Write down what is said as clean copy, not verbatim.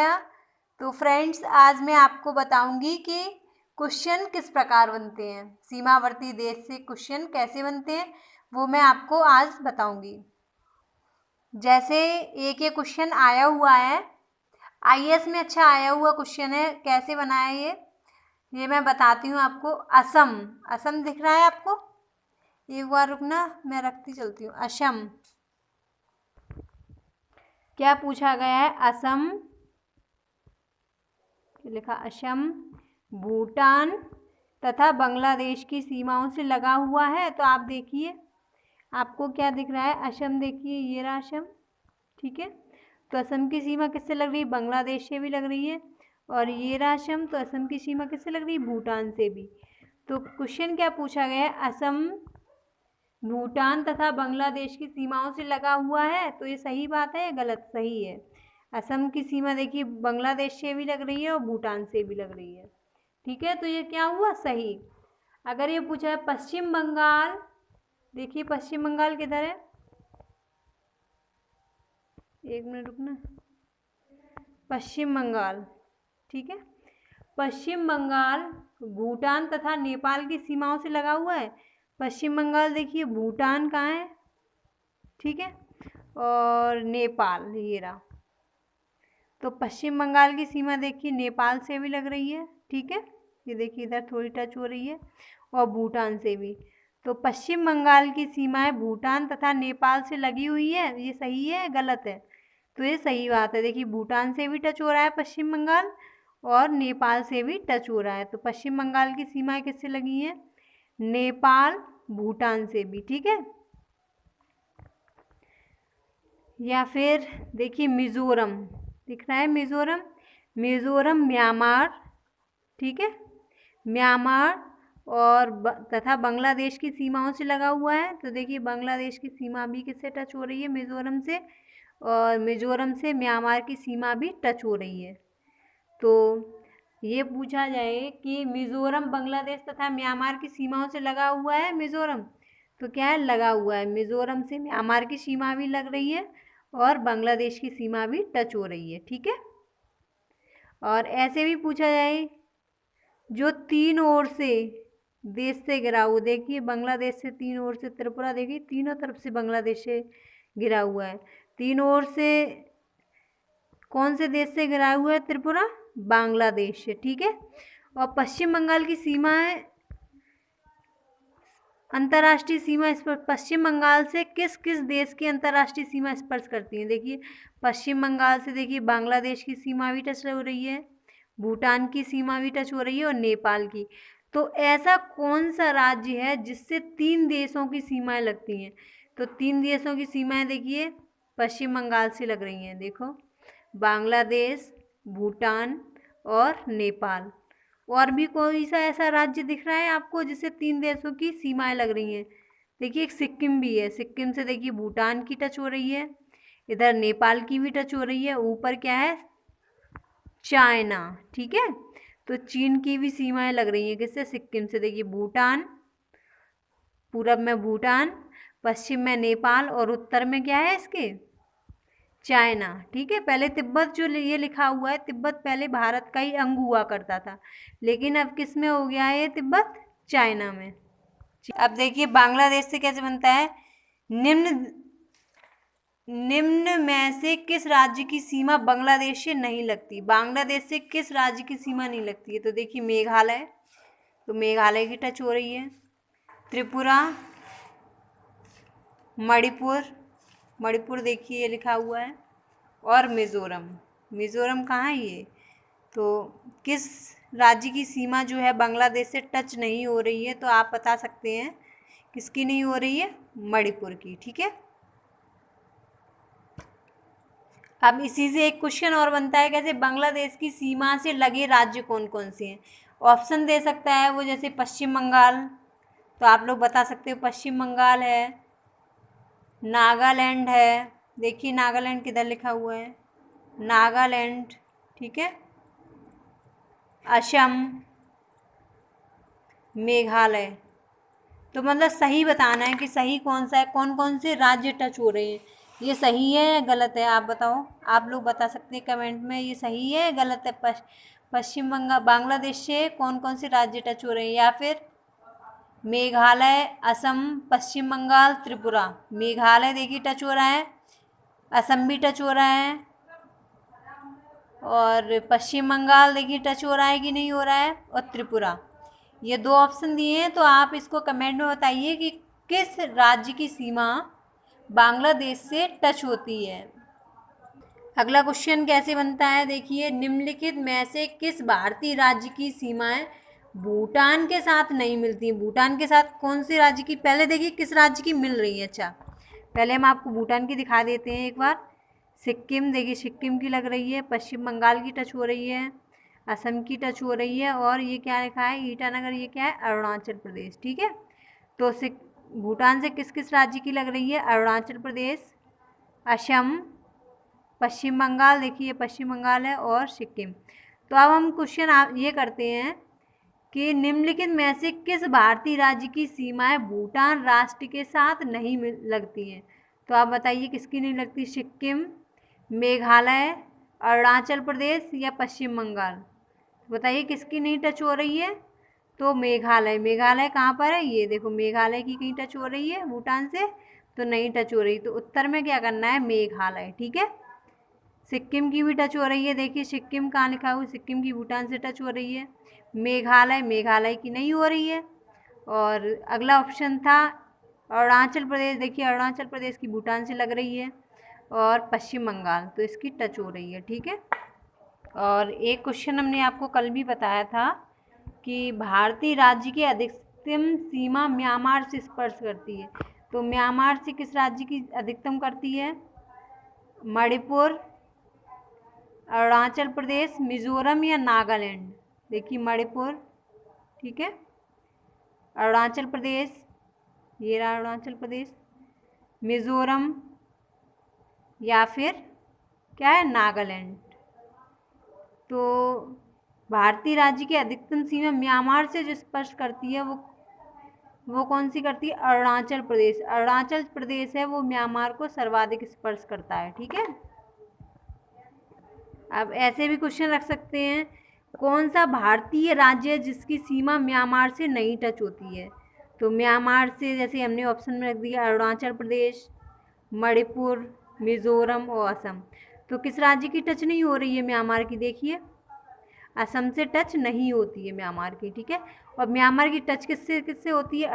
तो फ्रेंड्स, आज मैं आपको बताऊंगी कि क्वेश्चन किस प्रकार बनते हैं, सीमावर्ती देश से क्वेश्चन कैसे बनते हैं वो मैं आपको आज बताऊंगी। जैसे एक ये क्वेश्चन आया हुआ है, आईएएस में अच्छा आया हुआ क्वेश्चन है। कैसे बनाया ये मैं बताती हूँ आपको। असम, असम दिख रहा है आपको? एक बार रुकना, मैं रखती चलती हूँ। असम, क्या पूछा गया है? असम लिखा, असम भूटान तथा बांग्लादेश की सीमाओं से लगा हुआ है। तो आप देखिए, आपको क्या दिख रहा है? असम देखिए, ये रहा असम, ठीक है। तो असम की सीमा किससे लग रही है? बांग्लादेश से भी लग रही है। और ये रहा असम, तो असम की सीमा किससे लग रही है? भूटान से भी। तो क्वेश्चन क्या पूछा गया है? असम भूटान तथा बांग्लादेश की सीमाओं से लगा हुआ है। तो ये सही बात है या गलत? सही है। असम की सीमा देखिए बांग्लादेश से भी लग रही है और भूटान से भी लग रही है, ठीक है। तो ये क्या हुआ? सही। अगर ये पूछा है पश्चिम बंगाल, देखिए पश्चिम बंगाल किधर है? एक मिनट रुकना। पश्चिम बंगाल, ठीक है। पश्चिम बंगाल भूटान तथा नेपाल की सीमाओं से लगा हुआ है। पश्चिम बंगाल देखिए, भूटान कहाँ है, ठीक है, और नेपाल ये रहा। तो पश्चिम बंगाल की सीमा देखिए नेपाल से भी लग रही है, ठीक है। ये देखिए इधर थोड़ी टच हो रही है, और भूटान से भी। तो पश्चिम बंगाल की सीमाएं भूटान तथा नेपाल से लगी हुई है। ये सही है गलत है? तो ये सही बात है। देखिए भूटान से भी टच हो रहा है पश्चिम बंगाल, और नेपाल से भी टच हो रहा है। तो पश्चिम बंगाल की सीमाएं किससे लगी हैं? नेपाल भूटान से भी, ठीक है। या फिर देखिए मिजोरम दिख रहा है, मिजोरम, मिजोरम म्यांमार, ठीक है, म्यांमार और तथा बांग्लादेश की सीमाओं से लगा हुआ है। तो देखिए बांग्लादेश की सीमा भी किससे टच हो रही है? मिजोरम से, और मिजोरम से म्यांमार की सीमा भी टच हो रही है। तो ये पूछा जाए कि मिजोरम बांग्लादेश तथा म्यांमार की सीमाओं से लगा हुआ है मिजोरम, तो क्या है? लगा हुआ है। मिजोरम से म्यांमार की सीमा भी लग रही है और बांग्लादेश की सीमा भी टच हो रही है, ठीक है। और ऐसे भी पूछा जाए जो तीन ओर से देश से घिरा हुआ, देखिए बांग्लादेश से तीन ओर से त्रिपुरा, देखिए तीनों तरफ से बांग्लादेश से घिरा हुआ है। तीन ओर से कौन से देश से घिरा हुआ है? त्रिपुरा बांग्लादेश से, ठीक है। और पश्चिम बंगाल की सीमा है, अंतर्राष्ट्रीय सीमा इस पर पश्चिम बंगाल से किस किस देश की अंतर्राष्ट्रीय सीमा स्पर्श करती है? देखिए पश्चिम बंगाल से देखिए बांग्लादेश की सीमा भी टच हो रही है, भूटान की सीमा भी टच हो रही है, और नेपाल की। तो ऐसा कौन सा राज्य है जिससे तीन देशों की सीमाएं लगती हैं? तो तीन देशों की सीमाएं देखिए पश्चिम बंगाल से लग रही हैं, देखो, बांग्लादेश, भूटान और नेपाल। और भी कोई सा ऐसा राज्य दिख रहा है आपको जिससे तीन देशों की सीमाएं लग रही हैं? देखिए एक सिक्किम भी है, सिक्किम से देखिए भूटान की टच हो रही है, इधर नेपाल की भी टच हो रही है, ऊपर क्या है? चाइना, ठीक है। तो चीन की भी सीमाएं लग रही हैं किससे? सिक्किम से। देखिए भूटान, पूरब में भूटान, पश्चिम में नेपाल, और उत्तर में क्या है इसके? चाइना, ठीक है। पहले तिब्बत जो ये लिखा हुआ है, तिब्बत पहले भारत का ही अंग हुआ करता था, लेकिन अब किस में हो गया है ये तिब्बत? चाइना में। अब देखिए बांग्लादेश से कैसे बनता है? निम्न निम्न में से किस राज्य की सीमा बांग्लादेश से नहीं लगती? बांग्लादेश से किस राज्य की सीमा नहीं लगती है? तो देखिए मेघालय, तो मेघालय की टच हो रही है, त्रिपुरा, मणिपुर, मणिपुर देखिए ये लिखा हुआ है, और मिज़ोरम, मिज़ोरम कहाँ है ये? तो किस राज्य की सीमा जो है बांग्लादेश से टच नहीं हो रही है? तो आप बता सकते हैं किसकी नहीं हो रही है? मणिपुर की, ठीक है। अब इसी से एक क्वेश्चन और बनता है, कैसे बांग्लादेश की सीमा से लगे राज्य कौन कौन से हैं? ऑप्शन दे सकता है वो, जैसे पश्चिम बंगाल, तो आप लोग बता सकते हो पश्चिम बंगाल है, नागालैंड है, देखिए नागालैंड किधर लिखा हुआ है? नागालैंड, ठीक है, असम, मेघालय। तो मतलब सही बताना है कि सही कौन सा है, कौन कौन से राज्य टच हो रहे हैं। ये सही है या गलत है, आप बताओ। आप लोग बता सकते हैं कमेंट में, ये सही है या गलत है। पश्चिम बंगाल बांग्लादेश से कौन कौन से राज्य टच हो रहे हैं, या फिर मेघालय, असम, पश्चिम बंगाल, त्रिपुरा। मेघालय देखिए टच हो रहा है, असम भी टच हो रहा है, और पश्चिम बंगाल देखिए टच हो रहा है कि नहीं हो रहा है, और त्रिपुरा। ये दो ऑप्शन दिए हैं, तो आप इसको कमेंट में बताइए कि किस राज्य की सीमा बांग्लादेश से टच होती है। अगला क्वेश्चन कैसे बनता है, देखिए, निम्नलिखित में से किस भारतीय राज्य की सीमाएं भूटान के साथ नहीं मिलती। भूटान के साथ कौन से राज्य की, पहले देखिए किस राज्य की मिल रही है। अच्छा, पहले हम आपको भूटान की दिखा देते हैं एक बार। सिक्किम देखिए, सिक्किम की लग रही है, पश्चिम बंगाल की टच हो रही है, असम की टच हो रही है, और ये क्या लिखा है, ईटानगर, ये क्या है, अरुणाचल प्रदेश। ठीक है, तो भूटान से किस किस राज्य की लग रही है, अरुणाचल प्रदेश, असम, पश्चिम बंगाल, देखिए पश्चिम बंगाल है, और सिक्किम। तो अब हम क्वेश्चन ये करते हैं कि निम्नलिखित में से किस भारतीय राज्य की सीमाएं भूटान राष्ट्र के साथ नहीं लगती हैं। तो आप बताइए किसकी नहीं लगती, सिक्किम, मेघालय, अरुणाचल प्रदेश या पश्चिम बंगाल। बताइए किसकी नहीं टच हो रही है, तो मेघालय। मेघालय कहाँ पर है, ये देखो, मेघालय की कहीं टच हो रही है भूटान से, तो नहीं टच हो रही, तो उत्तर में क्या करना है, मेघालय। ठीक है, सिक्किम की भी टच हो रही है, देखिए सिक्किम कहाँ लिखा हुआ है, सिक्किम की भूटान से टच हो रही है। मेघालय, मेघालय की नहीं हो रही है। और अगला ऑप्शन था अरुणाचल प्रदेश, देखिए अरुणाचल प्रदेश की भूटान से लग रही है, और पश्चिम बंगाल, तो इसकी टच हो रही है। ठीक है, और एक क्वेश्चन हमने आपको कल भी बताया था कि भारतीय राज्य की अधिकतम सीमा म्यांमार से स्पर्श करती है। तो म्यांमार से किस राज्य की अधिकतम करती है, मणिपुर, अरुणाचल प्रदेश, मिजोरम या नागालैंड। देखिए मणिपुर, ठीक है, अरुणाचल प्रदेश, ये रहा अरुणाचल प्रदेश, मिजोरम, या फिर क्या है, नागालैंड। तो भारतीय राज्य की अधिकतम सीमा म्यांमार से जो स्पर्श करती है, वो कौन सी करती है, अरुणाचल प्रदेश। अरुणाचल प्रदेश है वो म्यांमार को सर्वाधिक स्पर्श करता है। ठीक है, अब ऐसे भी क्वेश्चन रख सकते हैं, कौन सा भारतीय राज्य है जिसकी सीमा म्यांमार से नहीं टच होती है। तो म्यांमार से जैसे हमने ऑप्शन में रख दिया अरुणाचल प्रदेश, मणिपुर, मिजोरम और असम। तो किस राज्य की टच नहीं हो रही है म्यांमार की, देखिए असम से टच नहीं होती है म्यांमार की। ठीक है, और म्यांमार की टच किससे किससे होती है,